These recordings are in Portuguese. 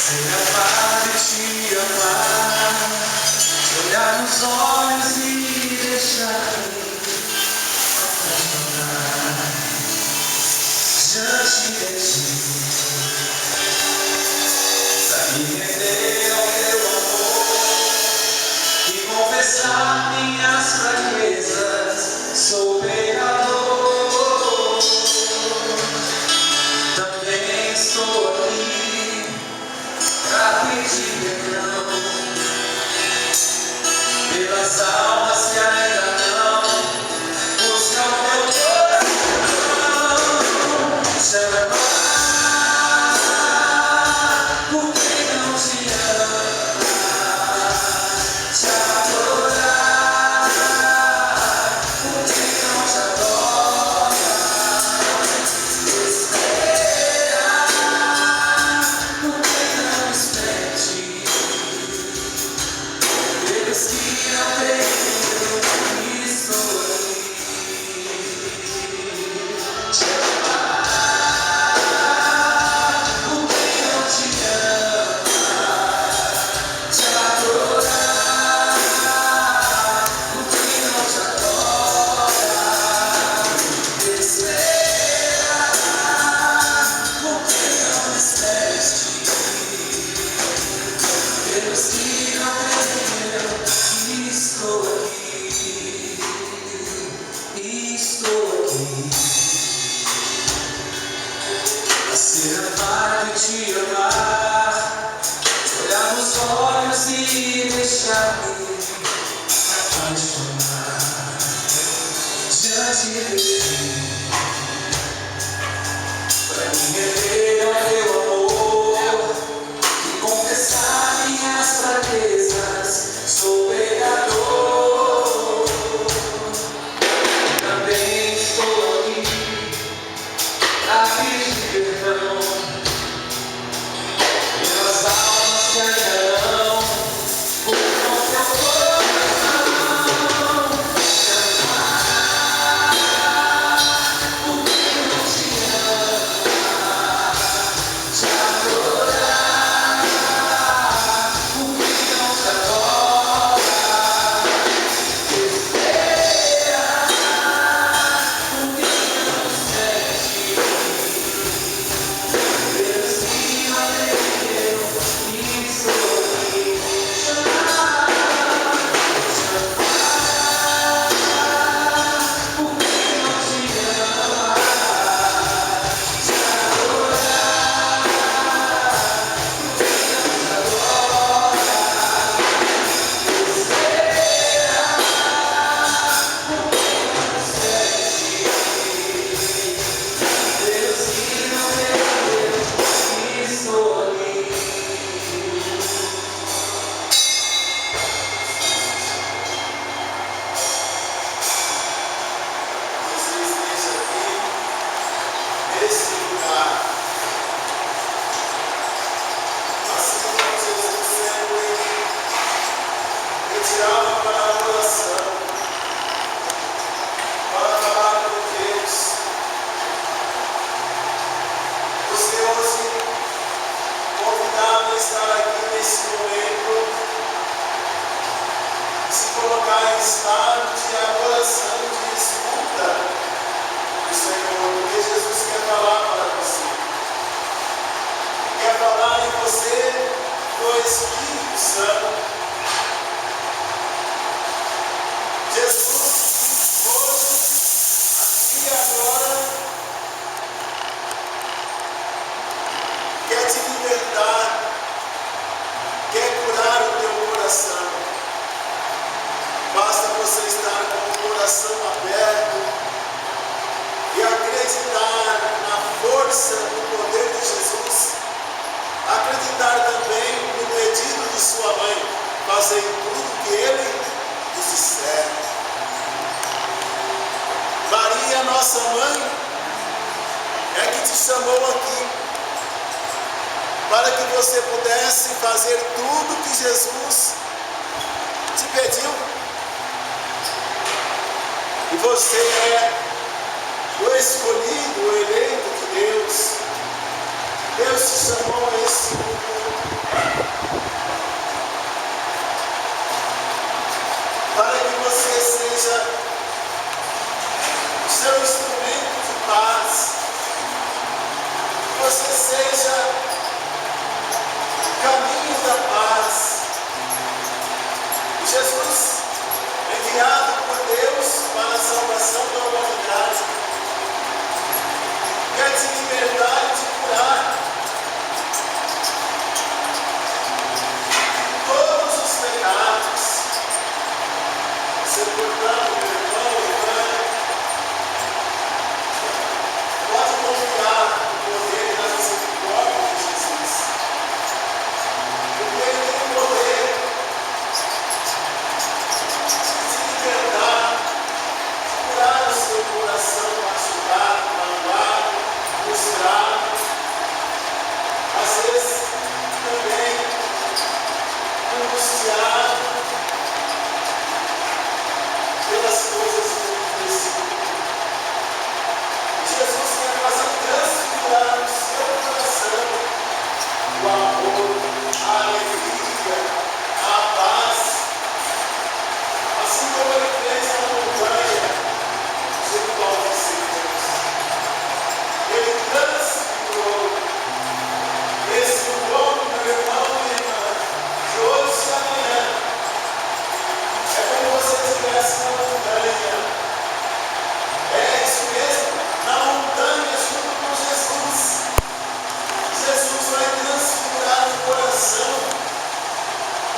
Ser amado e te amar, te olhar nos olhos e deixar-me apaixonar diante de ti, pra me render ao teu amor e confessar minhas fraquezas. Sou pecador, também estou aqui pra pedir perdão pelas almas que ainda não buscam teu coração. Te amar por quem não te ama, te adorar por quem não te adora, esperar por quem não espera em ti. Deus que não veio, estou aqui. Te amar por quem não te ama, te adorar por quem não te adora, esperar por quem não espera em ti. Deus que não veio, estou aqui, estou aqui. A ser amado e te amar, te olhar nos olhos e deixar-me apaixonar diante de ti, pra me render ao teu amor e confessar minhas fraquezas. Sou pecador, também estou aqui pra pedir perdão pelas almas que ainda não buscam teu coração. Te amar por quem não te ama, te adorar por quem não te adora, esperar por quem não sente. Deus que não veio, estou aqui. Te amar por quem não te ama, te adorar por quem não te adora, esperar por quem não sente. Deus que não veio, estou aqui. Você esteja aqui nesse lugar, assim como Jesus sempre retirava para a oração, para falar com Deus. Você hoje convidado a estar aqui nesse momento e se colocar em estado de adoração, de escuta do Senhor, porque Jesus quer falar para você. Quer falar em você do Espírito Santo. Jesus, hoje, aqui e agora, quer te libertar, quer curar o teu coração. Basta você estar com o coração aberto e acreditar na força do poder de Jesus. Acreditar também no pedido de sua mãe, fazer tudo que ele nos disser. Maria, nossa mãe, é que te chamou aqui para que você pudesse fazer tudo que Jesus te pediu. E você é o escolhido, o eleito de Deus. Deus te chamou a esse mundo Jesus, enviado por Deus para a salvação da humanidade, quer te libertar e te curar de todos os pecados. Você, portanto, meu irmão e irmã, pode confiar no poder e na misericórdia de Jesus, porque Ele tem o poder de te libertar, de curar o seu coração machucado, magoado, frustrado, às vezes também angustiado pelas coisas que aconteceram. Jesus quer fazer transfigurar no seu coração o amor, a alegria, a paz, assim como Ele fez na montanha junto aos discípulos. Ele transfigurou esse novo, meu irmão e irmã, de hoje e amanhã. É como você estivesse na montanha. É isso mesmo, na montanha junto com Jesus. Jesus vai transfigurar o coração,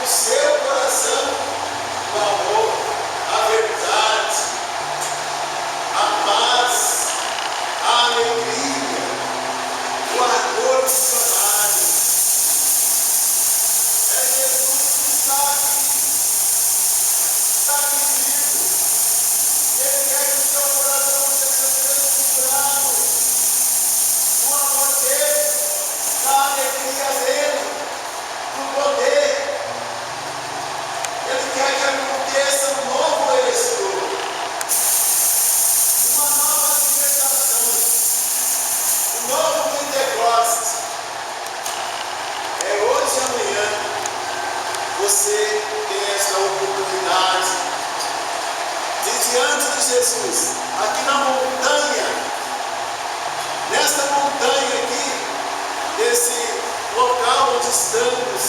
o seu coração, o amor, a verdade, a paz, a alegria, o ardor missionário. É Jesus que está aqui, está visível. Ele quer que o seu coração seja transfigurado no amor dele, na alegria dele, no poder. Ele quer que aconteça um novo êxodo, uma nova libertação, um novo Pentecostes. É hoje e amanhã você tem esta oportunidade de, diante de Jesus, aqui na montanha, nesta montanha aqui, desse local onde estamos,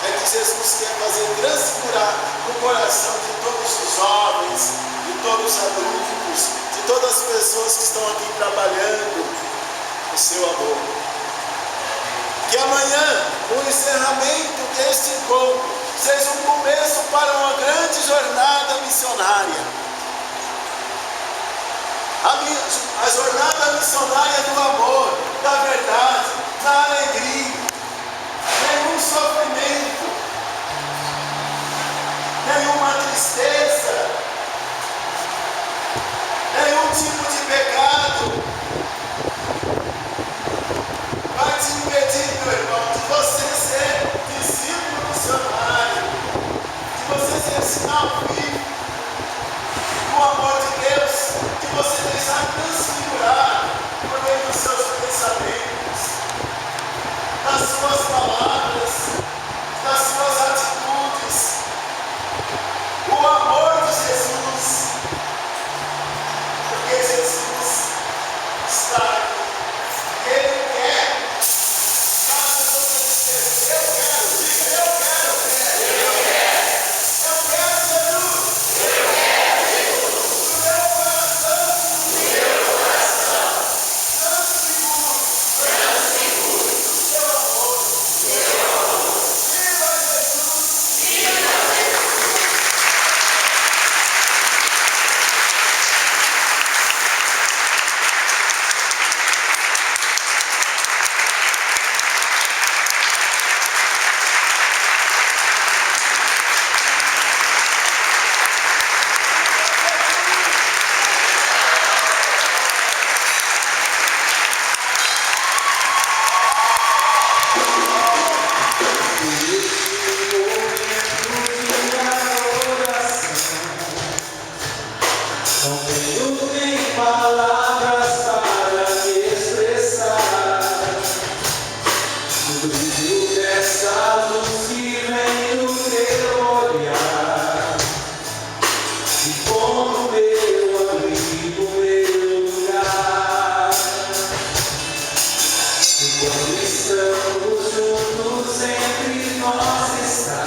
é que Jesus quer fazer transfigurar o coração de todos os jovens, de todos os adultos, de todas as pessoas que estão aqui trabalhando o seu amor. Que amanhã, o encerramento deste encontro, seja um começo para uma grande jornada missionária. A jornada missionária do amor, da verdade, da alegria. Nenhum sofrimento, nenhuma tristeza, nenhum tipo de pecado vai te impedir, meu irmão, de você ser discípulo missionário, de você ser sinal vivo do amor de Deus, de você deixar transfigurar por meio dos seus pensamentos, das suas palavras, das suas atitudes, o amor de Jesus, porque Jesus está aqui. Ele quer. Faça você dizer, eu quero, diga, eu quero, eu quero Jesus, do meu coração, transfigure o seu amor. Viva Jesus! Não tenho nem palavras para me expressar o brilho dessa luz que vem do teu olhar, e como meu amigo, meu lugar. E quando estamos juntos, entre nós está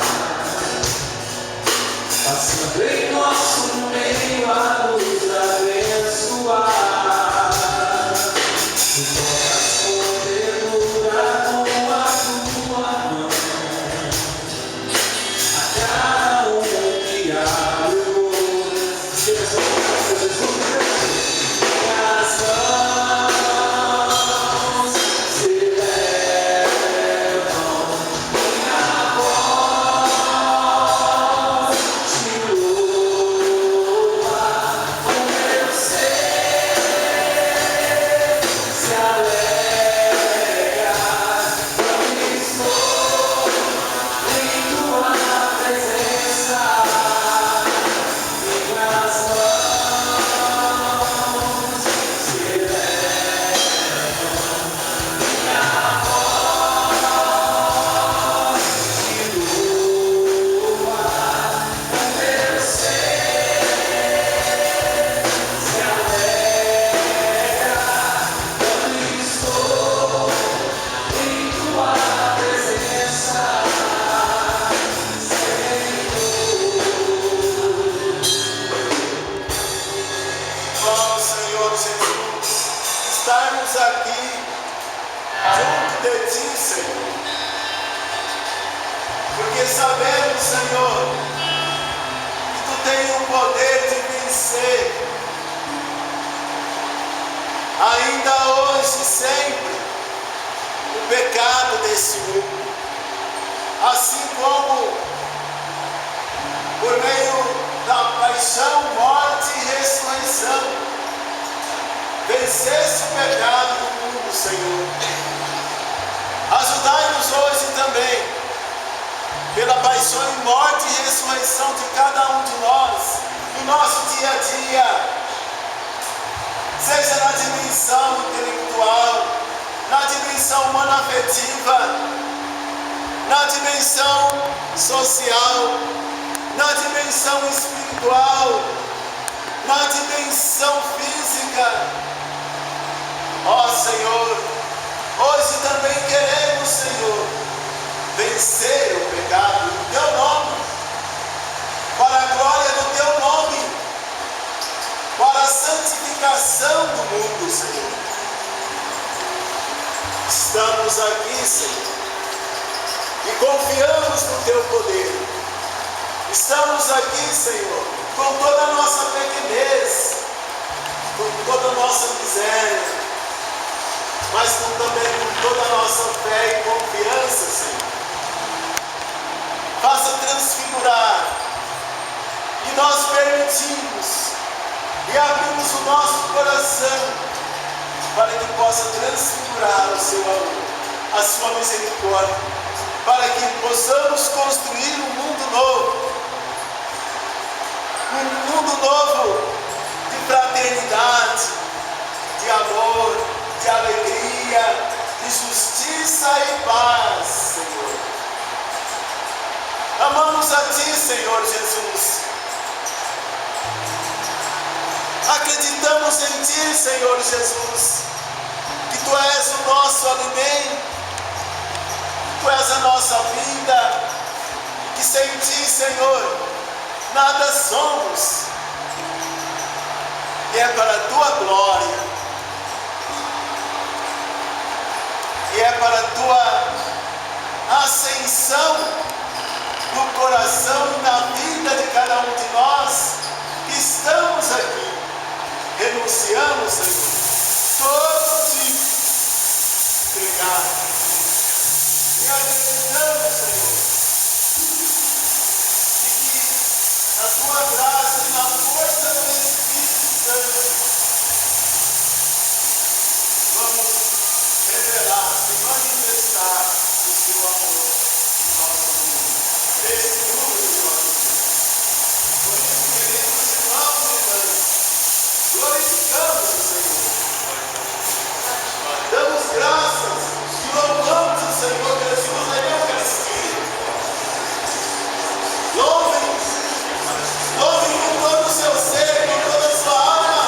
Senhor, que Tu tens o poder de vencer, ainda hoje e sempre, o pecado desse mundo. Assim como por meio da paixão, morte e ressurreição, venceste o pecado do mundo, Senhor. Ajudai-nos hoje também, pela paixão e morte e ressurreição de cada um de nós, no nosso dia a dia, seja na dimensão intelectual, na dimensão humana afetiva, na dimensão social, na dimensão espiritual, na dimensão física. Ó Senhor, hoje também queremos, Senhor, vencer o pecado no Teu nome, para a glória do Teu nome, para a santificação do mundo, Senhor. Estamos aqui, Senhor, e confiamos no Teu poder. Estamos aqui, Senhor, com toda a nossa pequenez, com toda a nossa miséria, mas também com toda a nossa fé e confiança, Senhor. Faça transfigurar, e nós permitimos e abrimos o nosso coração para que possa transfigurar o Seu amor, a Sua misericórdia, para que possamos construir um mundo novo. Um mundo novo de fraternidade, de amor, de alegria, de justiça e paz, Senhor. Amamos a Ti, Senhor Jesus. Acreditamos em Ti, Senhor Jesus, que Tu és o nosso alimento, Tu és a nossa vida, que sem Ti, Senhor, nada somos, e é para a Tua glória, e é para a Tua ascensão no coração e na vida de cada um de nós que estamos aqui. Renunciamos, Senhor, todo tipo de pecado, e acreditamos, Senhor, na Tua graça e na força do Espírito Santo, vamos revelar e manifestar o Seu amor no nosso mundo, nesse mundo de nós. Por isso, queridos irmãos e irmãs, glorificamos o Senhor, damos graças e louvamos o Senhor Jesus na Eucaristia. Louvem com todo o seu ser, com toda a sua alma,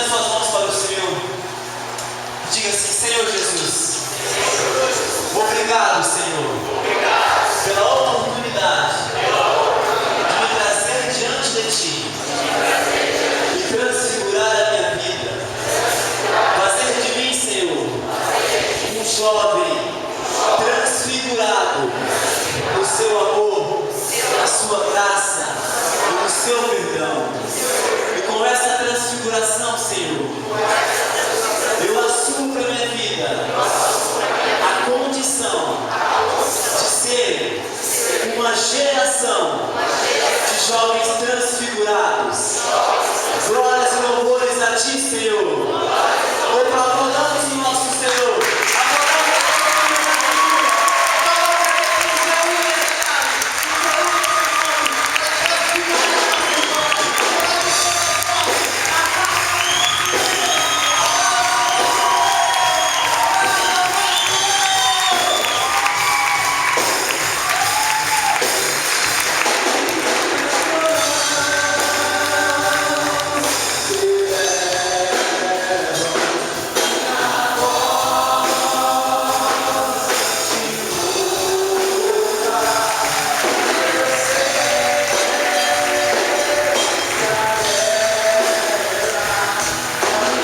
as suas mãos para o Senhor. Diga assim: Senhor Jesus, obrigado, Senhor, pela oportunidade de me trazer diante de Ti e transfigurar a minha vida. Fazer de mim, Senhor, um jovem transfigurado no Seu amor, na Sua graça e no Seu perdão. E com essa transfiguração, Senhor, eu assumo para minha vida a condição de ser uma geração de jovens transfigurados. Glórias e louvores a Ti, Senhor.